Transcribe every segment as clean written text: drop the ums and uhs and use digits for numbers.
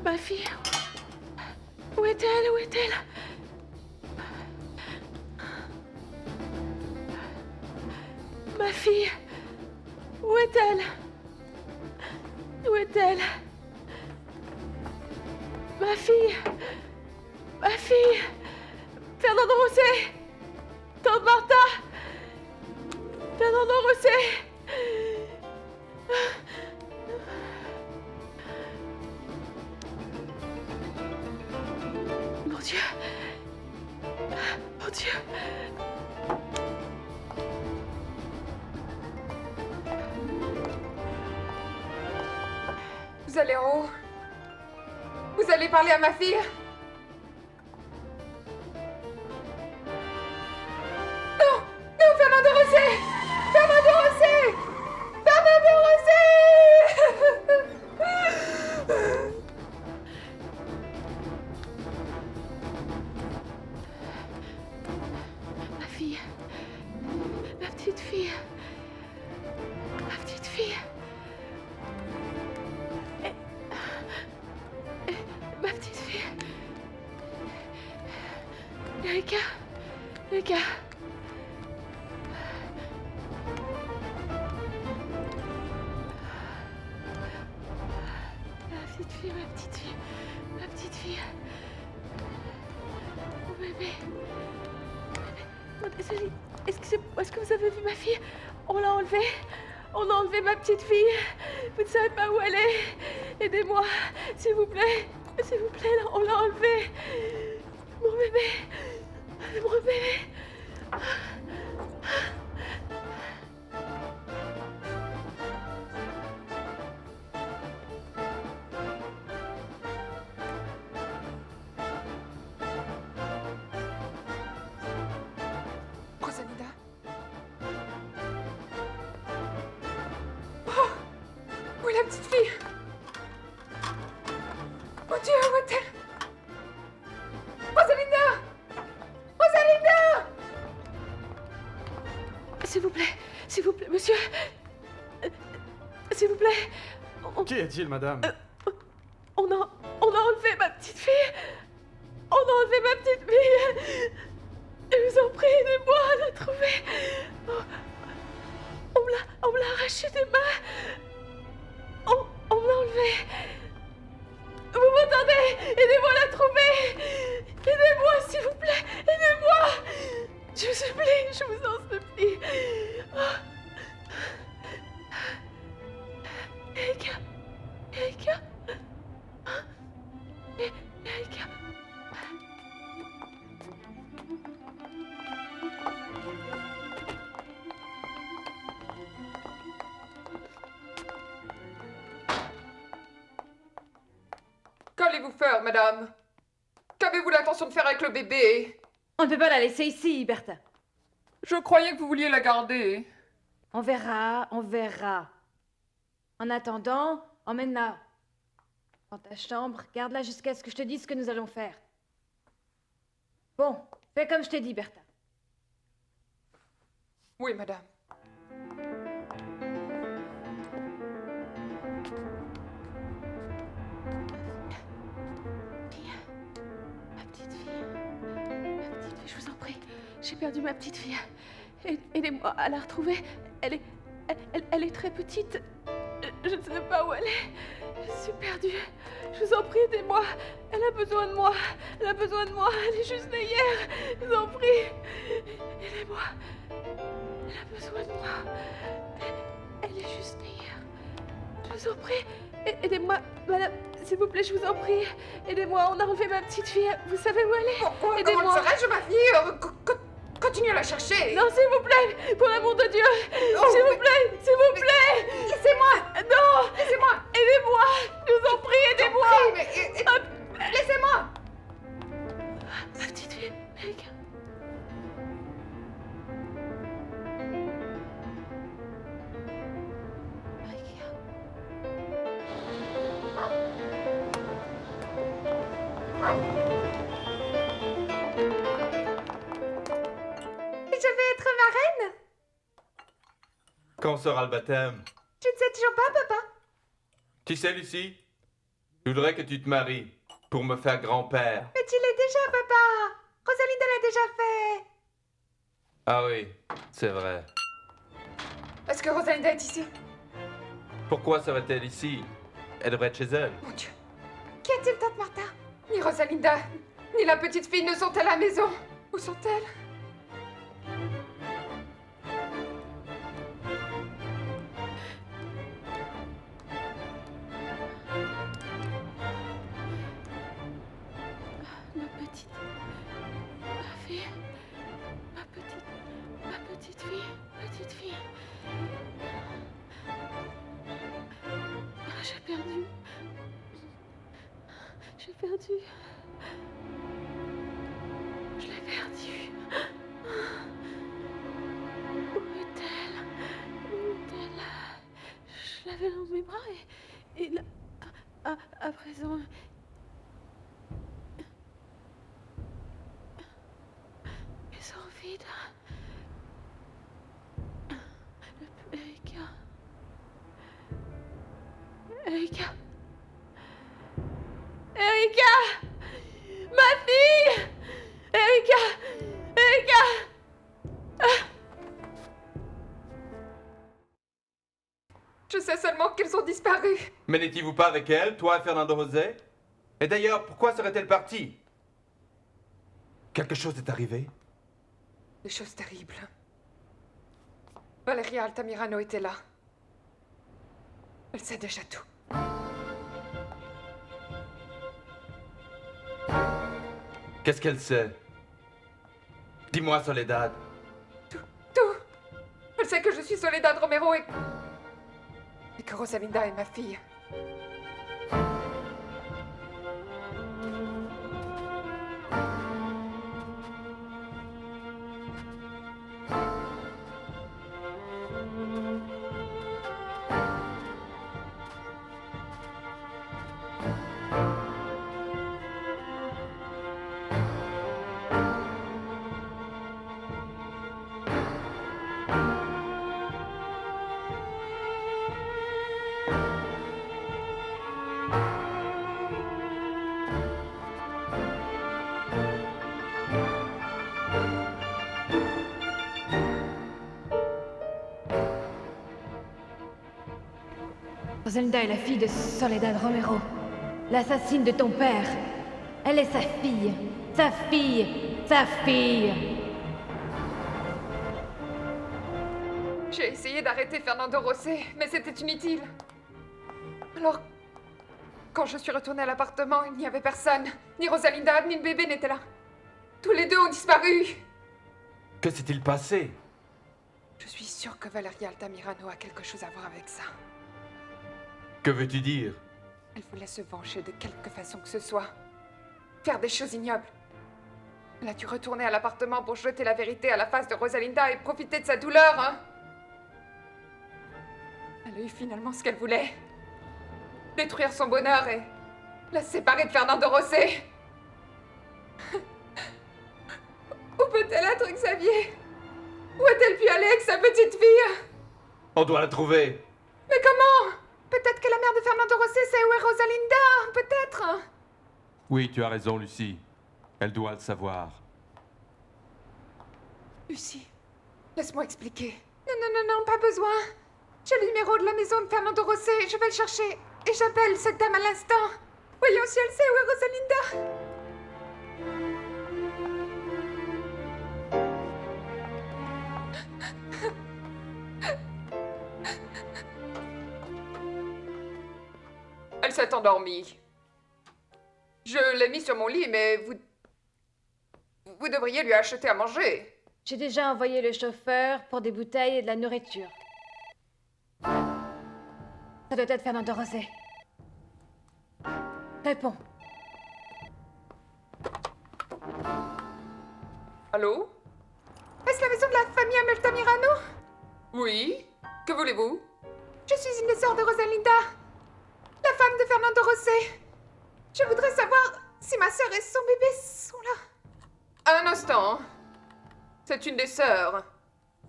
Ma fille. Où est-elle? Où est-elle? Ma fille. Où est-elle? Où est-elle? Ma fille. Ma fille. Fernando Rosset. Tante Martha. Fernando Rosset. Mon Dieu. Mon Dieu. Vous allez en haut. Vous allez parler à ma fille. Non, non, Fernando Rosset. Fernando Rosset. Fernando Rosset. Ma fille. Ma petite fille. Ma petite fille. Ma petite fille. Erika. Erika. Ma petite fille, ma petite fille. Ma petite fille. Mon bébé. Oh, désolée. Excusez-moi, est-ce que vous avez vu ma fille? On l'a enlevée. On a enlevé ma petite fille. Vous ne savez pas où elle est. Aidez-moi, s'il vous plaît. S'il vous plaît, là, on l'a enlevée. Mon bébé. Mon bébé. Rosalinda. Oh, où est la petite fille? Mon Dieu, où est-elle? Rosalinda! Rosalinda! S'il vous plaît, monsieur. S'il vous plaît. Qu'y a-t-il, madame? On a enlevé ma petite fille. On a enlevé ma petite fille. Je vous en prie, aidez-moi à la trouver. On me l'a arrachée des mains. On me l'a enlevée. Vous m'entendez? Aidez-moi à la trouver. Aidez-moi, s'il vous plaît. Aidez-moi. Je vous supplie, je vous en supplie. Erika. Erika. Erika. Qu'allez-vous faire, madame? Qu'avez-vous l'intention de faire avec le bébé? On ne peut pas la laisser ici, Bertha. Je croyais que vous vouliez la garder. On verra, on verra. En attendant, emmène-la dans ta chambre, garde-la jusqu'à ce que je te dise ce que nous allons faire. Bon, fais comme je t'ai dit, Bertha. Oui, madame. Ma petite fille, je vous en prie. J'ai perdu ma petite fille. Aidez-moi à la retrouver. Elle est très petite. Je ne sais pas où elle est. Je suis perdue. Je vous en prie, aidez-moi. Elle a besoin de moi. Elle a besoin de moi. Elle est juste née hier. Je vous en prie. Aidez-moi. Elle a besoin de moi. Elle est juste née hier. Je vous en prie. Aidez-moi, madame. S'il vous plaît, je vous en prie. Aidez-moi. On a enlevé ma petite fille. Vous savez où elle est? Pourquoi? Aidez-moi. Comment serais-je, ma fille? Continuez à la chercher. Non, s'il vous plaît, pour l'amour de Dieu. Oh, S'il vous mais- plaît, s'il vous plaît. Laissez-moi. Non, Laissez-moi. aidez-moi. Je vous en prie, aidez-moi. Mais laissez-moi. Ma petite fille, Erika. Erika. Je vais être marraine. Quand sera le baptême? Je ne sais toujours pas, papa. Tu sais, Lucie? Je voudrais que tu te maries pour me faire grand-père. Mais tu l'es déjà, papa. Rosalinda l'a déjà fait. Ah oui, c'est vrai. Est-ce que Rosalinda est ici? Pourquoi serait-elle ici? Elle devrait être chez elle. Mon Dieu. Qu'y a-t-il, tante Martha? Ni Rosalinda, ni la petite fille ne sont à la maison. Où sont-elles? Ma petite. Ma fille. Ma petite fille. Petite fille. J'ai perdu. J'ai perdu. Je l'ai perdue. Où est-elle? Où est-elle? Je l'avais dans mes bras et là, à présent, ils sont vides. Erika. Erika. Erika! Ma fille! Erika! Erika! Je sais seulement qu'ils ont disparu. Mais n'étiez-vous pas avec elle, toi et Fernando José? Et d'ailleurs, pourquoi serait-elle partie? Quelque chose est arrivé? Des choses terribles. Valeria Altamirano était là. Elle sait déjà tout. Qu'est-ce qu'elle sait? Dis-moi, Soledad. Tout. Elle sait que je suis Soledad Romero et que Rosalinda est ma fille. Rosalinda est la fille de Soledad Romero, l'assassine de ton père. Elle est sa fille. Sa fille. Sa fille. J'ai essayé d'arrêter Fernando Rosé, mais c'était inutile. Alors, quand je suis retournée à l'appartement, il n'y avait personne. Ni Rosalinda, ni le bébé n'étaient là. Tous les deux ont disparu. Que s'est-il passé? Je suis sûre que Valeria Altamirano a quelque chose à voir avec ça. Que veux-tu dire? Elle voulait se venger de quelque façon que ce soit. Faire des choses ignobles. Elle a dû retourner à l'appartement pour jeter la vérité à la face de Rosalinda et profiter de sa douleur, hein. Elle a eu finalement ce qu'elle voulait. Détruire son bonheur et la séparer de Fernando Rosé. Où peut-elle être, Xavier? Où a-t-elle pu aller avec sa petite fille? On doit la trouver. Mais comment? Peut-être que la mère de Fernando Rosé sait où est Rosalinda, peut-être. Oui, tu as raison, Lucie. Elle doit le savoir. Lucie, laisse-moi expliquer. Non, pas besoin. J'ai le numéro de la maison de Fernando Rosé, je vais le chercher. Et j'appelle cette dame à l'instant. Voyons si elle sait où est Rosalinda. Elle s'est endormie. Je l'ai mis sur mon lit, mais vous devriez lui acheter à manger. J'ai déjà envoyé le chauffeur pour des bouteilles et de la nourriture. Ça doit être Fernando Rosé. Réponds. Allô? Est-ce la maison de la famille Altamirano? Oui? Que voulez-vous? Je suis une des sœurs de Rosalinda, la femme de Fernando Rosé. Je voudrais savoir si ma sœur et son bébé sont là. Un instant. C'est une des sœurs.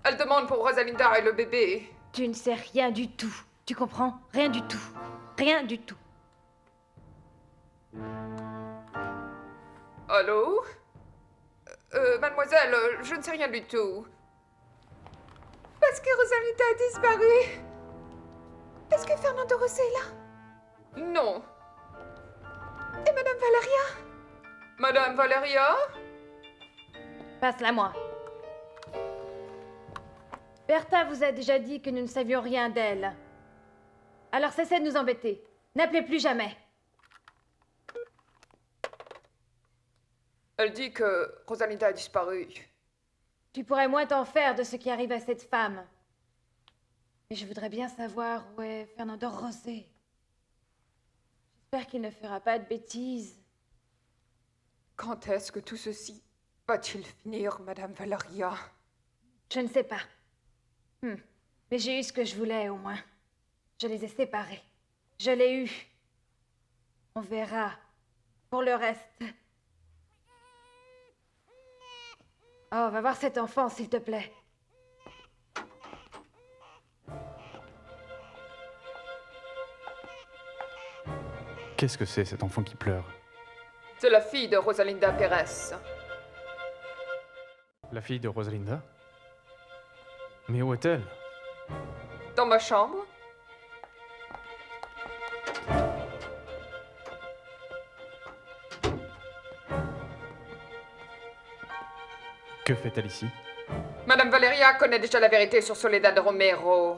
Elle demande pour Rosalinda et le bébé. Tu ne sais rien du tout. Tu comprends? Rien du tout. Rien du tout. Allô? Mademoiselle, je ne sais rien du tout. Parce que Rosalinda a disparu. Est-ce que Fernando Rosé est là? Non. Et Madame Valeria? Madame Valeria? Passe-la moi. Bertha vous a déjà dit que nous ne savions rien d'elle. Alors cessez de nous embêter. N'appelez plus jamais. Elle dit que Rosalinda a disparu. Tu pourrais moins t'en faire de ce qui arrive à cette femme. Mais je voudrais bien savoir où est Fernando Rosé. J'espère qu'il ne fera pas de bêtises. Quand est-ce que tout ceci va-t-il finir, Madame Valeria? Je ne sais pas. Mais j'ai eu ce que je voulais, au moins. Je les ai séparés. Je l'ai eu. On verra. Pour le reste. Oh, va voir cet enfant, s'il te plaît. Qu'est-ce que c'est, cet enfant qui pleure? C'est la fille de Rosalinda Pérez. La fille de Rosalinda? Mais où est-elle? Dans ma chambre? Que fait-elle ici? Madame Valeria connaît déjà la vérité sur Soledad Romero.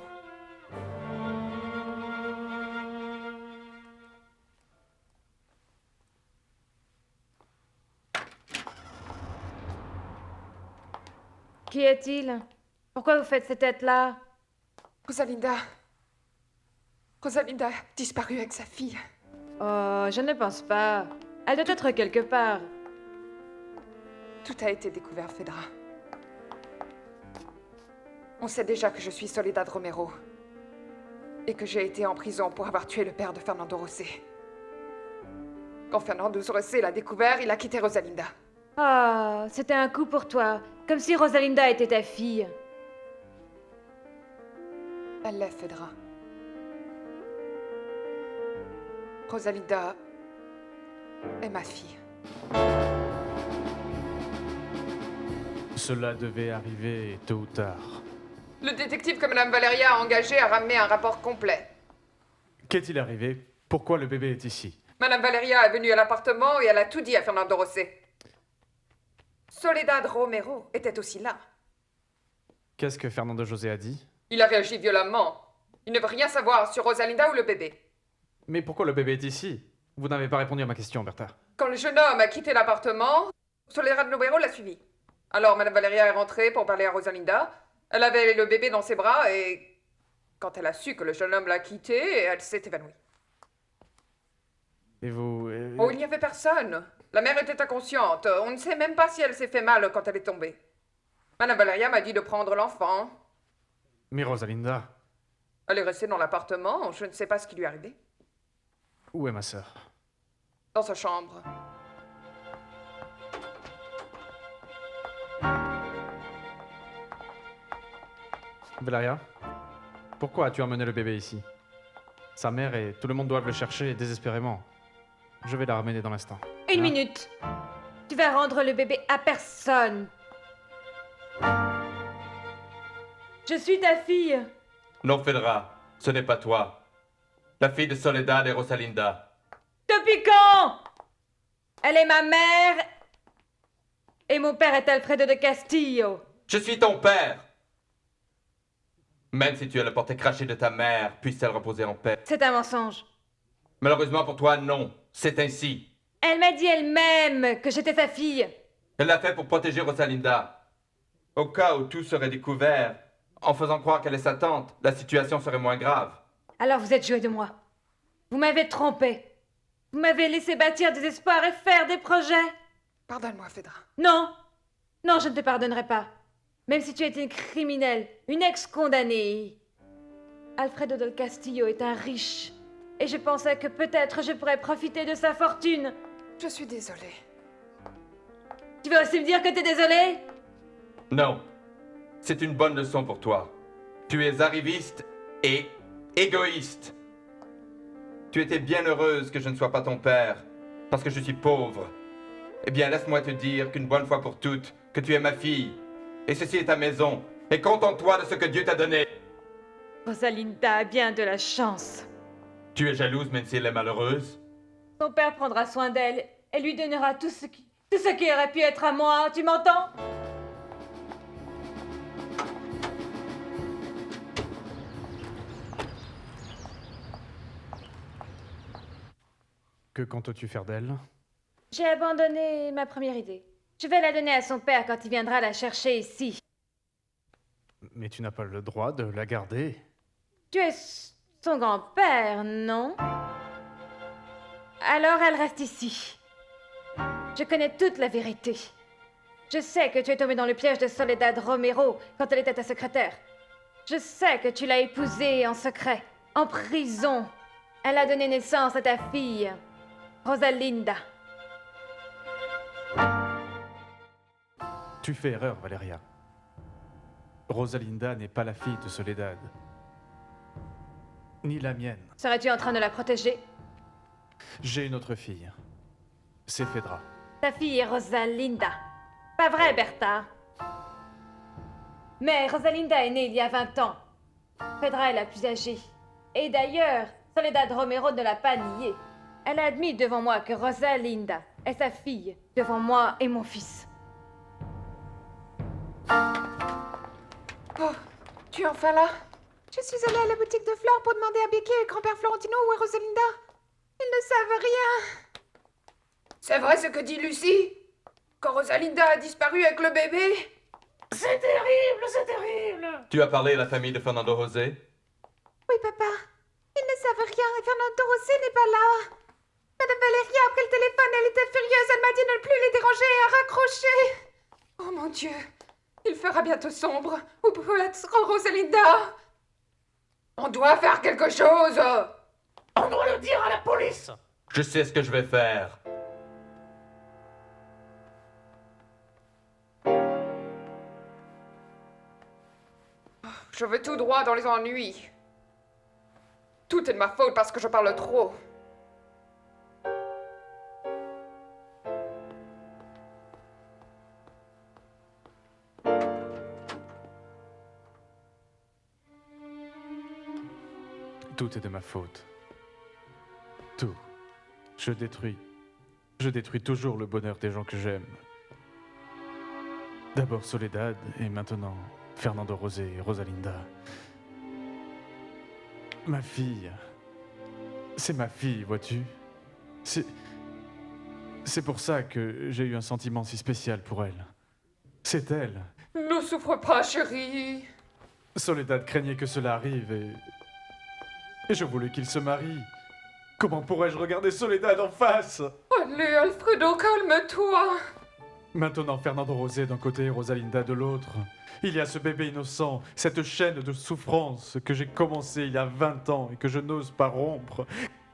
Qui est-il? Pourquoi vous faites cette tête-là? Rosalinda a disparu avec sa fille. Oh, je ne pense pas. Elle doit être quelque part. Tout a été découvert, Fedra. On sait déjà que je suis Soledad Romero. Et que j'ai été en prison pour avoir tué le père de Fernando Rosé. Quand Fernando Rosé l'a découvert, il a quitté Rosalinda. Ah, c'était un coup pour toi. Comme si Rosalinda était ta fille. Elle l'est, Fedra. Rosalinda est ma fille. Cela devait arriver tôt ou tard. Le détective que Madame Valeria a engagé a ramené un rapport complet. Qu'est-il arrivé? Pourquoi le bébé est ici? Madame Valeria est venue à l'appartement et elle a tout dit à Fernando Rosé. Soledad Romero était aussi là. Qu'est-ce que Fernando José a dit? Il a réagi violemment. Il ne veut rien savoir sur Rosalinda ou le bébé. Mais pourquoi le bébé est ici? Vous n'avez pas répondu à ma question, Bertha. Quand le jeune homme a quitté l'appartement, Soledad Romero l'a suivi. Alors Madame Valeria est rentrée pour parler à Rosalinda. Elle avait le bébé dans ses bras et... Quand elle a su que le jeune homme l'a quitté, elle s'est évanouie. Et vous... Oh, il n'y avait personne. La mère était inconsciente. On ne sait même pas si elle s'est fait mal quand elle est tombée. Madame Valeria m'a dit de prendre l'enfant. Mais Rosalinda, Elle est restée dans l'appartement. Je ne sais pas ce qui lui est arrivé. où est ma sœur? Dans sa chambre. Valeria, pourquoi as-tu emmené le bébé ici? Sa mère et tout le monde doivent le chercher désespérément. Je vais la ramener dans l'instant. Une Hein? minute. Tu vas rendre le bébé à personne. Je suis ta fille. Non, Fedra, ce n'est pas toi. La fille de Soledad et Rosalinda. Depuis quand? Elle est ma mère. Et mon père est Alfredo de Castillo. Je suis ton père. Même si tu as le porté craché de ta mère, puisse-t-elle reposer en paix. C'est un mensonge. Malheureusement pour toi, non. C'est ainsi. Elle m'a dit elle-même que j'étais sa fille. Elle l'a fait pour protéger Rosalinda. Au cas où tout serait découvert, en faisant croire qu'elle est sa tante, la situation serait moins grave. Alors vous êtes joué de moi. Vous m'avez trompé. Vous m'avez laissé bâtir des espoirs et faire des projets. Pardonne-moi, Fedra. Non. Non, je ne te pardonnerai pas. Même si tu étais une criminelle, une ex-condamnée. Alfredo del Castillo est un riche. Et je pensais que peut-être je pourrais profiter de sa fortune. Je suis désolée. Tu vas aussi me dire que t'es désolée? Non. C'est une bonne leçon pour toi. Tu es arriviste et égoïste. Tu étais bien heureuse que je ne sois pas ton père. Parce que je suis pauvre. Eh bien, laisse-moi te dire qu'une bonne fois pour toutes, que tu es ma fille. Et ceci est ta maison. Et contente-toi de ce que Dieu t'a donné. Rosalinda a bien de la chance. Tu es jalouse même si elle est malheureuse? Son père prendra soin d'elle et lui donnera tout ce qui aurait pu être à moi, tu m'entends? Que comptes-tu faire d'elle? J'ai abandonné ma première idée. Je vais la donner à son père quand il viendra la chercher ici. Mais tu n'as pas le droit de la garder. Tu es son grand-père, non? Alors elle reste ici. Je connais toute la vérité. Je sais que tu es tombé dans le piège de Soledad Romero quand elle était ta secrétaire. Je sais que tu l'as épousée en secret, en prison. Elle a donné naissance à ta fille, Rosalinda. Tu fais erreur, Valeria. Rosalinda n'est pas la fille de Soledad. Ni la mienne. Serais-tu en train de la protéger? J'ai une autre fille. C'est Phaedra. Ta fille est Rosalinda. Pas vrai, Bertha? Mais Rosalinda est née il y a 20 ans. Phaedra est la plus âgée. Et d'ailleurs, Soledad Romero ne l'a pas nié. Elle a admis devant moi que Rosalinda est sa fille, devant moi et mon fils. Oh, tu es enfin là? Je suis allée à la boutique de fleurs pour demander à Becky et grand-père Florentino où est Rosalinda. Ils ne savent rien. C'est vrai ce que dit Lucie? Quand Rosalinda a disparu avec le bébé? C'est terrible, c'est terrible. Tu as parlé à la famille de Fernando José? Oui, papa. Ils ne savent rien et Fernando Rosé n'est pas là. Madame Valeria a pris le téléphone, elle était furieuse. Elle m'a dit de ne plus les déranger et à raccrocher. Oh mon Dieu, il fera bientôt sombre. Où peut être Rosalinda? On doit faire quelque chose. On doit le dire à la police. Je sais ce que je vais faire. Je vais tout droit dans les ennuis. Tout est de ma faute parce que je parle trop. Tout est de ma faute. Tout. Je détruis toujours le bonheur des gens que j'aime. D'abord Soledad et maintenant Fernando José et Rosalinda. Ma fille. C'est ma fille, vois-tu? C'est pour ça que j'ai eu un sentiment si spécial pour elle. C'est elle. Ne souffre pas, chérie. Soledad craignait que cela arrive et je voulais qu'il se marie. Comment pourrais-je regarder Soledad en face? Allez, Alfredo, calme-toi. Maintenant, Fernando José d'un côté et Rosalinda de l'autre. Il y a ce bébé innocent, cette chaîne de souffrance que j'ai commencée il y a 20 ans et que je n'ose pas rompre.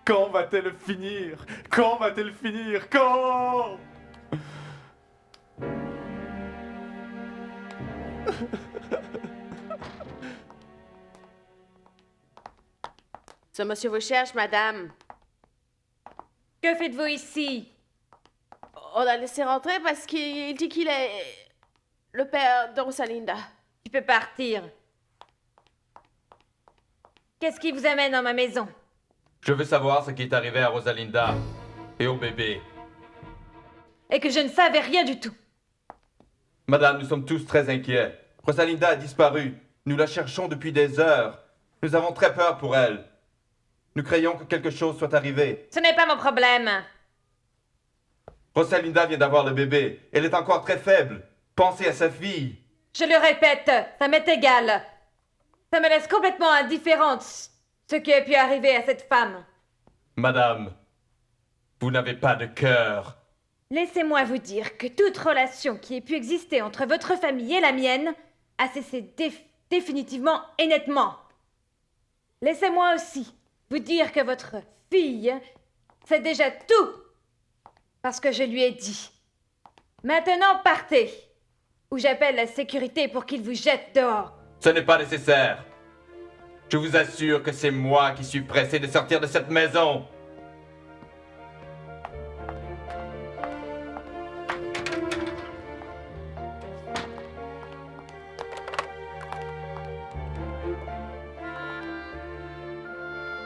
Quand va-t-elle finir? Quand va-t-elle finir? Quand? Ce monsieur vous cherche, madame. Que faites-vous ici? On l'a laissé rentrer parce qu'il dit qu'il est le père de Rosalinda. Tu peux partir. Qu'est-ce qui vous amène dans ma maison? Je veux savoir ce qui est arrivé à Rosalinda et au bébé. Et que je ne savais rien du tout. Madame, nous sommes tous très inquiets. Rosalinda a disparu. Nous la cherchons depuis des heures. Nous avons très peur pour elle. Nous craignons que quelque chose soit arrivé. Ce n'est pas mon problème. Rosalinda vient d'avoir le bébé. Elle est encore très faible. Pensez à sa fille. Je le répète, ça m'est égal. Ça me laisse complètement indifférente ce qui a pu arriver à cette femme. Madame, vous n'avez pas de cœur. Laissez-moi vous dire que toute relation qui ait pu exister entre votre famille et la mienne a cessé définitivement et nettement. Laissez-moi aussi vous dire que votre fille sait déjà tout parce que je lui ai dit. Maintenant, partez, ou j'appelle la sécurité pour qu'il vous jette dehors. Ce n'est pas nécessaire. Je vous assure que c'est moi qui suis pressé de sortir de cette maison.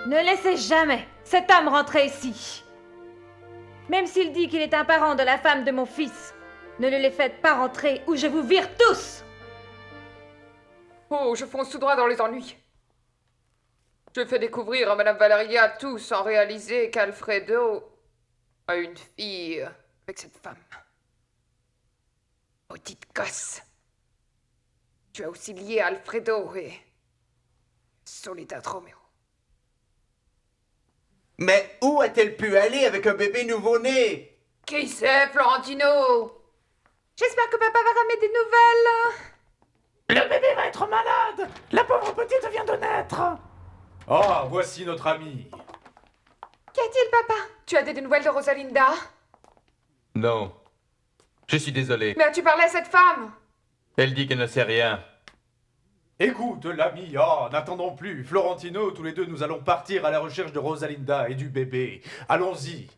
Ne laissez jamais cet homme rentrer ici. Même s'il dit qu'il est un parent de la femme de mon fils, ne le les faites pas rentrer ou je vous vire tous! Oh, je fonce tout droit dans les ennuis. Je fais découvrir à Madame Valeria tout sans réaliser qu'Alfredo a une fille avec cette femme. Maudite gosse. Tu as aussi lié Alfredo et Soledad Romero. Mais où a-t-elle pu aller avec un bébé nouveau-né? Qui c'est, Florentino? J'espère que papa va ramener des nouvelles. Le bébé va être malade. La pauvre petite vient de naître. Oh, voici notre ami. Qu'y a-t-il, papa? Tu as des nouvelles de Rosalinda? Non. Je suis désolé. Mais as-tu parlé à cette femme? Elle dit qu'elle ne sait rien. Écoute, l'ami, oh, n'attendons plus. Florentino, tous les deux, nous allons partir à la recherche de Rosalinda et du bébé. Allons-y.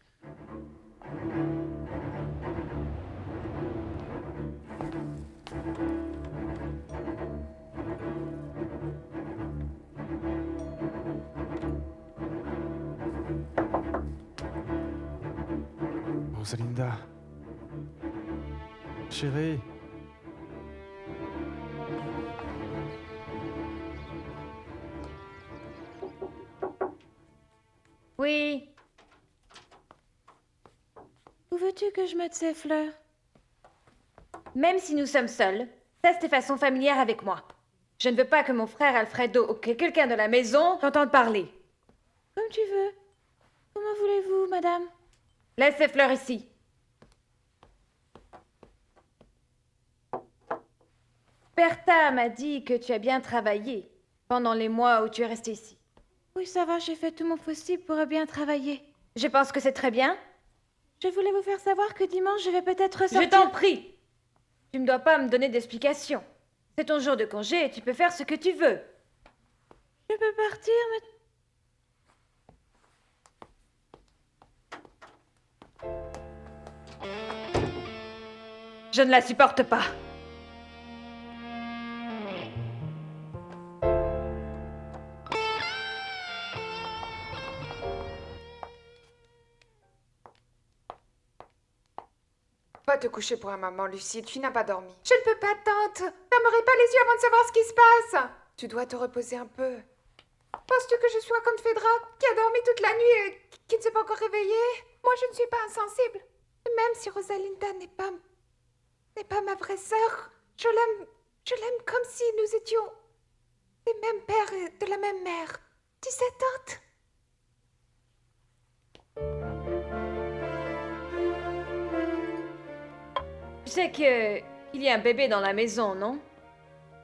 Rosalinda. Chérie. Oui. Où veux-tu que je mette ces fleurs? Même si nous sommes seuls, teste de façon familière avec moi. Je ne veux pas que mon frère Alfredo ou que quelqu'un de la maison t'entende parler. Comme tu veux. Comment voulez-vous, madame? Laisse ces fleurs ici. Bertha m'a dit que tu as bien travaillé pendant les mois où tu es resté ici. Oui, ça va, j'ai fait tout mon possible pour bien travailler. Je pense que c'est très bien. Je voulais vous faire savoir que dimanche, je vais peut-être sortir... Je t'en prie! Tu ne dois pas me donner d'explications. C'est ton jour de congé et tu peux faire ce que tu veux. Je peux partir, mais... Je ne la supporte pas. Va te coucher pour un moment, Lucie. Tu n'as pas dormi. Je ne peux pas, tante. Fermerai pas les yeux avant de savoir ce qui se passe. Tu dois te reposer un peu. Penses-tu que je sois comme Phédra, qui a dormi toute la nuit et qui ne s'est pas encore réveillée? Moi, je ne suis pas insensible. Même si Rosalinda n'est pas ma vraie sœur, je l'aime comme si nous étions des mêmes pères et de la même mère. Tu sais, tante? Tu sais qu'il y a un bébé dans la maison, non?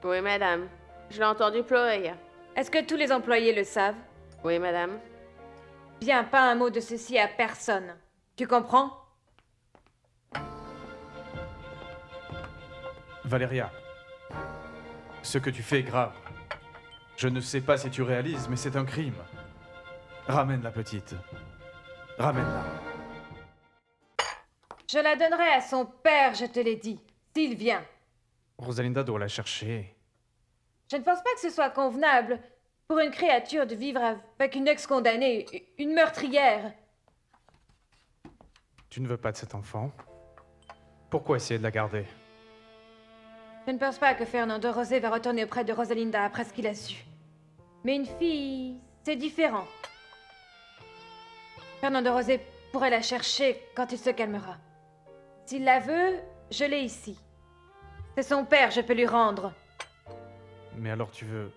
Oui, madame. Je l'ai entendu pleurer. Est-ce que tous les employés le savent? Oui, madame. Bien, pas un mot de ceci à personne. Tu comprends? Valéria, ce que tu fais est grave. Je ne sais pas si tu réalises, mais c'est un crime. Ramène la petite. Ramène-la. Je la donnerai à son père, je te l'ai dit, s'il vient. Rosalinda doit la chercher. Je ne pense pas que ce soit convenable pour une créature de vivre avec une ex-condamnée, une meurtrière. Tu ne veux pas de cet enfant? Pourquoi essayer de la garder? Je ne pense pas que Fernando Rosé va retourner auprès de Rosalinda après ce qu'il a su. Mais une fille, c'est différent. Fernando Rosé pourrait la chercher quand il se calmera. S'il la veut, je l'ai ici. C'est son père, je peux lui rendre. Mais alors tu veux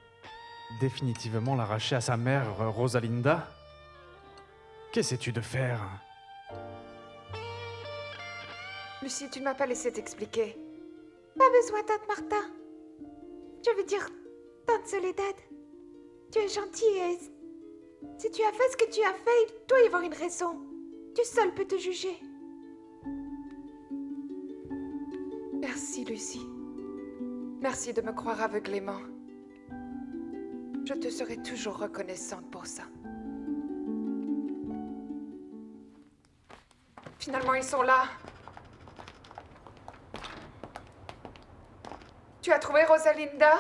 définitivement l'arracher à sa mère, Rosalinda? Qu'essaies-tu de faire? Lucie, tu ne m'as pas laissé t'expliquer. Pas besoin, tante Martha. Je veux dire, tante Soledad. Tu es gentille et... Si tu as fait ce que tu as fait, il doit y avoir une raison. Tu seul peux te juger. Merci, Lucie. Merci de me croire aveuglément. Je te serai toujours reconnaissante pour ça. Finalement, ils sont là. Tu as trouvé Rosalinda?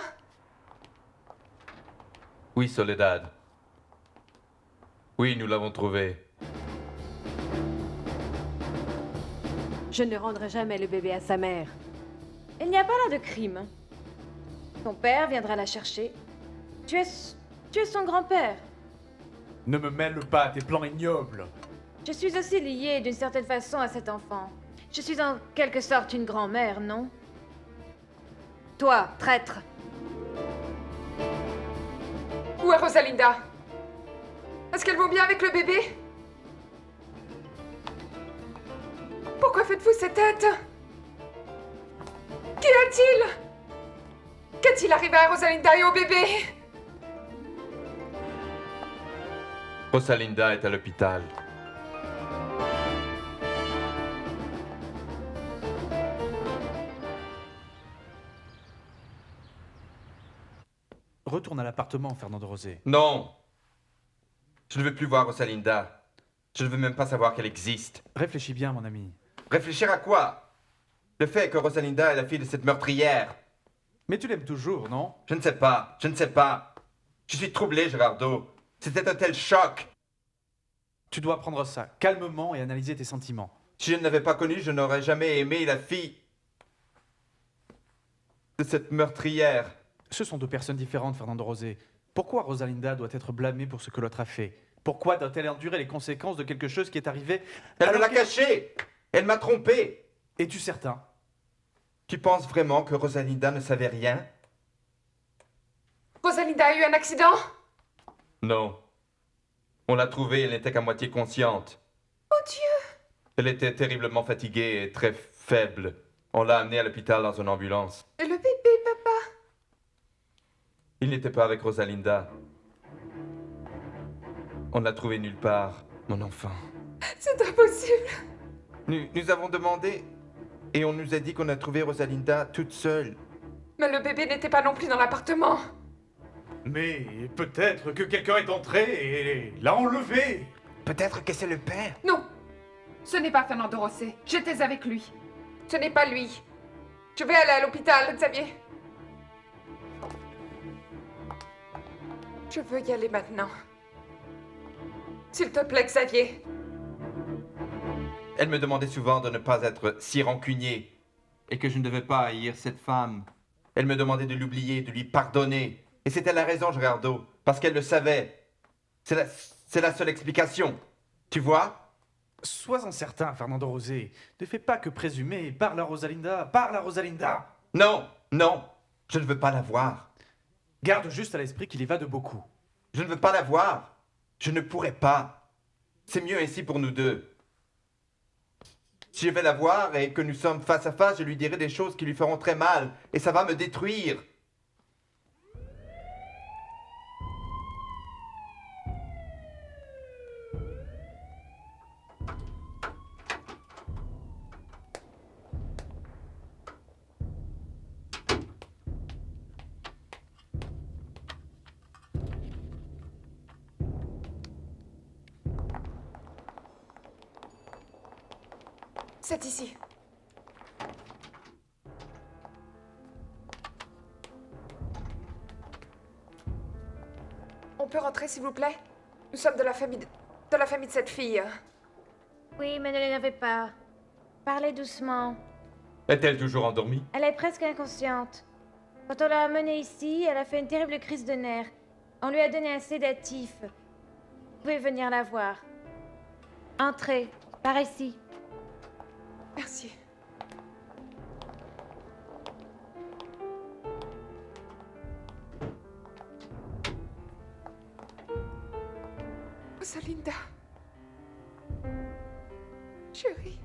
Oui, Soledad. Oui, nous l'avons trouvé. Je ne rendrai jamais le bébé à sa mère. Il n'y a pas là de crime. Ton père viendra la chercher. Tu es son grand-père. Ne me mêle pas à tes plans ignobles. Je suis aussi liée d'une certaine façon à cet enfant. Je suis en quelque sorte une grand-mère, non? Toi, traître. Où est Rosalinda? Est-ce qu'elle va bien avec le bébé? Pourquoi faites-vous cette tête? Qu'y a-t-il? Qu'est-il arrivé à Rosalinda et au bébé? Rosalinda est à l'hôpital. Retourne à l'appartement, Fernando Rosé. Non! Je ne veux plus voir Rosalinda. Je ne veux même pas savoir qu'elle existe. Réfléchis bien, mon ami. Réfléchir à quoi? Le fait que Rosalinda est la fille de cette meurtrière. Mais tu l'aimes toujours, non? Je ne sais pas, je ne sais pas. Je suis troublé, Gérardo. C'était un tel choc. Tu dois prendre ça calmement et analyser tes sentiments. Si je ne l'avais pas connue, je n'aurais jamais aimé la fille de cette meurtrière. Ce sont deux personnes différentes, Fernando Rosé. Pourquoi Rosalinda doit être blâmée pour ce que l'autre a fait? Pourquoi doit-elle endurer les conséquences de quelque chose qui est arrivé? Elle me alors l'a que- caché. Elle m'a trompé. Es-tu certain? Tu penses vraiment que Rosalinda ne savait rien? Rosalinda a eu un accident? Non. On l'a trouvée, elle n'était qu'à moitié consciente. Oh Dieu! Elle était terriblement fatiguée et très faible. On l'a amenée à l'hôpital dans une ambulance. Et le bébé, papa? Il n'était pas avec Rosalinda. On ne l'a trouvé nulle part, mon enfant. C'est impossible! Nous avons demandé et on nous a dit qu'on a trouvé Rosalinda toute seule. Mais le bébé n'était pas non plus dans l'appartement. Mais peut-être que quelqu'un est entré et l'a enlevé. Peut-être que c'est le père. Non! Ce n'est pas Fernando Rosé. J'étais avec lui. Ce n'est pas lui. Je vais aller à l'hôpital, Xavier. Je veux y aller maintenant. S'il te plaît, Xavier. Elle me demandait souvent de ne pas être si rancunier et que je ne devais pas haïr cette femme. Elle me demandait de l'oublier, de lui pardonner. Et c'était la raison, Gerardo, parce qu'elle le savait. C'est la seule explication. Tu vois? Sois-en certain, Fernando Rosé. Ne fais pas que présumer. Parle à Rosalinda. Parle à Rosalinda. Non, non, je ne veux pas la voir. Garde juste à l'esprit qu'il y va de beaucoup. Je ne veux pas la voir. Je ne pourrais pas. C'est mieux ainsi pour nous deux. Si je vais la voir et que nous sommes face à face, je lui dirai des choses qui lui feront très mal. Et ça va me détruire. C'est ici. On peut rentrer, s'il vous plaît? Nous sommes de la famille de cette fille. Oui, mais ne l'énervez pas. Parlez doucement. Est-elle toujours endormie? Elle est presque inconsciente. Quand on l'a amenée ici, elle a fait une terrible crise de nerfs. On lui a donné un sédatif. Vous pouvez venir la voir. Entrez, par ici. Merci. Rosalinda. Chérie.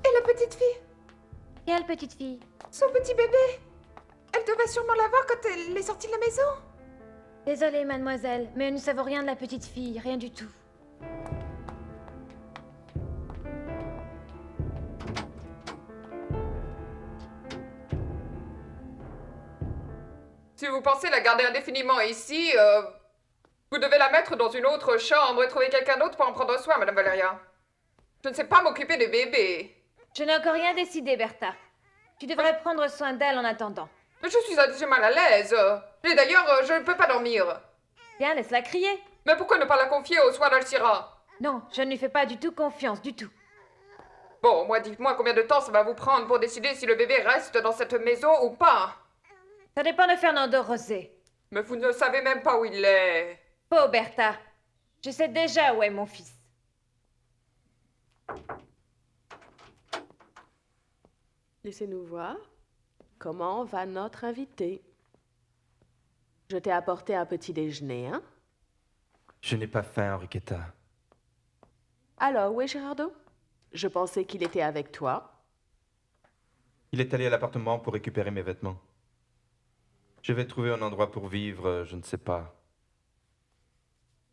Et la petite fille? Quelle petite fille? Son petit bébé? Elle devait sûrement l'avoir quand elle est sortie de la maison. Désolée, mademoiselle, mais nous ne savons rien de la petite fille, rien du tout. Si vous pensez la garder indéfiniment ici, Vous devez la mettre dans une autre chambre et trouver quelqu'un d'autre pour en prendre soin, Madame Valeria. Je ne sais pas m'occuper des bébés. Je n'ai encore rien décidé, Bertha. Tu devrais prendre soin d'elle en attendant. Mais je suis assez mal à l'aise. Et d'ailleurs, je ne peux pas dormir. Bien, laisse-la crier. Mais pourquoi ne pas la confier aux soins d'Alcira? Non, je ne lui fais pas du tout confiance, du tout. Bon, moi, dites-moi combien de temps ça va vous prendre pour décider si le bébé reste dans cette maison ou pas. Ça dépend de Fernando Rosé. Mais vous ne savez même pas où il est. Faux, Bertha. Je sais déjà où est mon fils. Laissez-nous voir. Comment va notre invité? Je t'ai apporté un petit déjeuner, hein? Je n'ai pas faim, Enriqueta. Alors, où est Gerardo? Je pensais qu'il était avec toi. Il est allé à l'appartement pour récupérer mes vêtements. Je vais trouver un endroit pour vivre, je ne sais pas.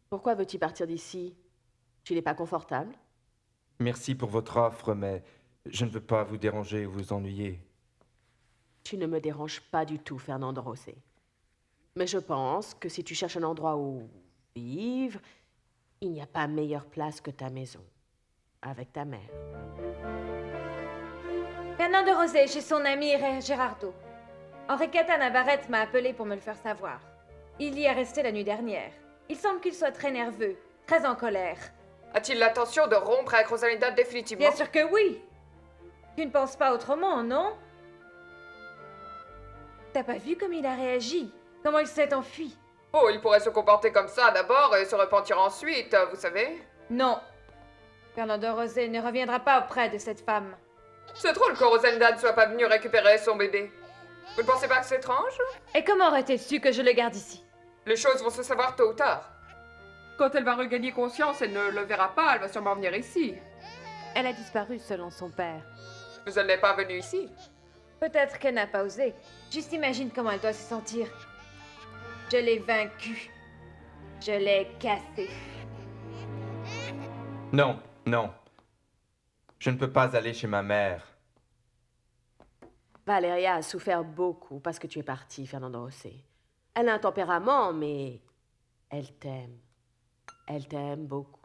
Pourquoi veux-tu partir d'ici? Tu n'es pas confortable? Merci pour votre offre, mais je ne veux pas vous déranger ou vous ennuyer. Tu ne me déranges pas du tout, Fernando Rosé. Mais je pense que si tu cherches un endroit où vivre, il n'y a pas meilleure place que ta maison, avec ta mère. Fernando Rosé chez son ami Gerardo. Enriqueta Navarrete m'a appelé pour me le faire savoir. Il y est resté la nuit dernière. Il semble qu'il soit très nerveux, très en colère. A-t-il l'intention de rompre avec Rosalinda définitivement? Bien sûr que oui. Tu ne penses pas autrement, non? T'as pas vu comme il a réagi? Comment il s'est enfui? Oh, il pourrait se comporter comme ça d'abord et se repentir ensuite, vous savez? Non. Fernando Rosé ne reviendra pas auprès de cette femme. C'est drôle que Rosalinda ne soit pas venue récupérer son bébé. Vous ne pensez pas que c'est étrange? Et comment aurait-elle su que je le garde ici? Les choses vont se savoir tôt ou tard. Quand elle va regagner conscience, elle ne le verra pas, elle va sûrement venir ici. Elle a disparu selon son père. Mais elle n'est pas venue ici. Peut-être qu'elle n'a pas osé. Juste imagine comment elle doit se sentir. Je l'ai vaincue. Je l'ai cassée. Non, non. Je ne peux pas aller chez ma mère. Valeria a souffert beaucoup parce que tu es parti, Fernando Rosé. Elle a un tempérament, mais elle t'aime. Elle t'aime beaucoup.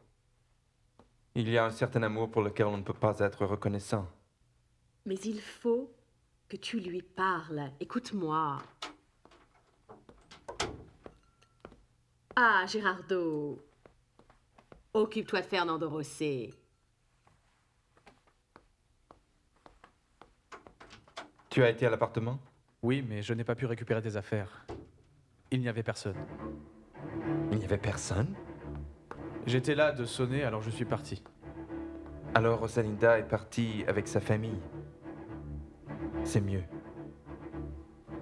Il y a un certain amour pour lequel on ne peut pas être reconnaissant. Mais il faut que tu lui parles. Écoute-moi. Ah, Gerardo. Occupe-toi de Fernando Rosé. Tu as été à l'appartement? Oui, mais je n'ai pas pu récupérer des affaires. Il n'y avait personne. Il n'y avait personne? J'étais là de sonner, alors je suis parti. Alors Rosalinda est partie avec sa famille. C'est mieux.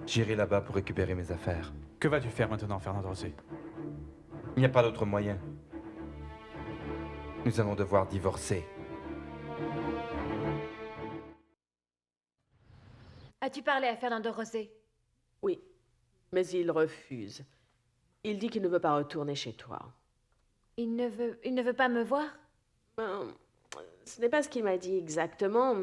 J'irai là-bas pour récupérer mes affaires. Que vas-tu faire maintenant, Fernando Rosé? Il n'y a pas d'autre moyen. Nous allons devoir divorcer. As-tu parlé à Fernando Rosé? Oui, mais il refuse. Il dit qu'il ne veut pas retourner chez toi. Il ne veut pas me voir? Ben, ce n'est pas ce qu'il m'a dit exactement,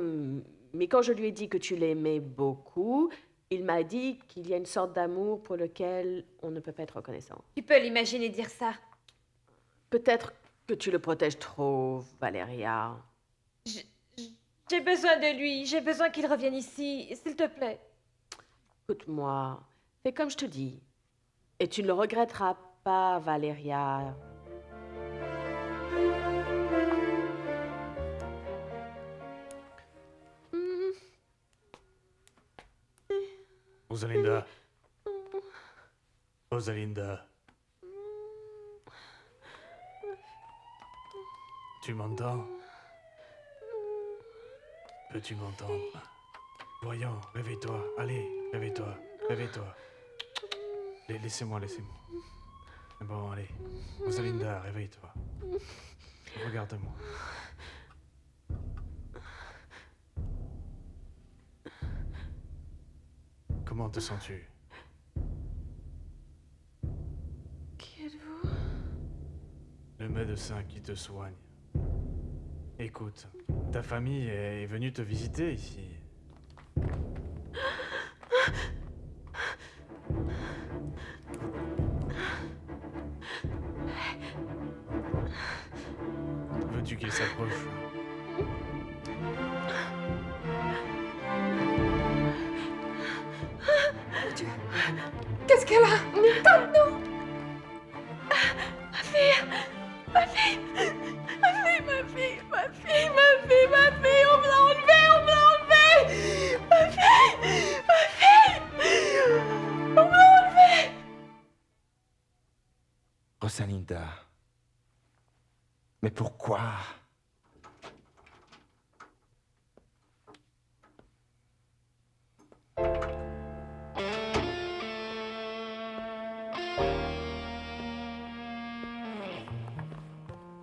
mais quand je lui ai dit que tu l'aimais beaucoup, il m'a dit qu'il y a une sorte d'amour pour lequel on ne peut pas être reconnaissant. Tu peux l'imaginer dire ça. Peut-être que tu le protèges trop, Valeria. J'ai besoin de lui. J'ai besoin qu'il revienne ici. S'il te plaît. Écoute-moi, fais comme je te dis. Et tu ne le regretteras pas, Valeria. Rosalinda. Rosalinda. Tu m'entends? Peux-tu m'entendre? Voyons, réveille-toi. Allez, réveille-toi. Réveille-toi. Laissez-moi. Bon, allez. Rosalinda, réveille-toi. Regarde-moi. Comment te sens-tu? Qui êtes-vous? Le médecin qui te soigne. Écoute, ta famille est venue te visiter ici. Vois-tu qu'il s'approche? Mon Dieu. Qu'est-ce qu'elle a? Donne-nous. Ma fille, ma fille, ma fille, ma fille, ma fille, ma fille, ma fille, on me l'a enlevée, on me l'a enlevée. Ma fille, ma fille, on me l'a enlevée. Rosalinda. Mais pourquoi?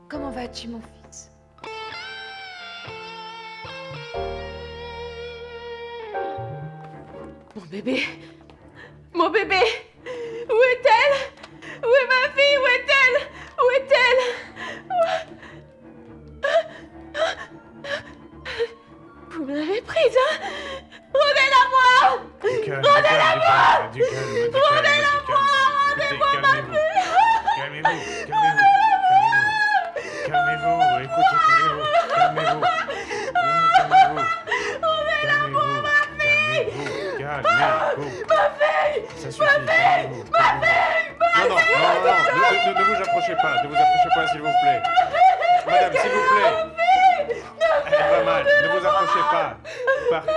Comment vas-tu, mon fils? Mon bébé, mon bébé, où est-elle? Où est ma fille? Où est-elle? Où est-elle? Vous me l'avez prise, hein? Rendez-la-moi! Du calme, du calme, du calme, du calme. Écoutez, calmez-vous, calmez-vous, écoutez, calmez-vous. Ça suffit, calmez-vous. Non, ne vous approchez pas, s'il vous plaît. Madame, s'il vous plaît. Elle va mal, ne vous approchez pas. Partez.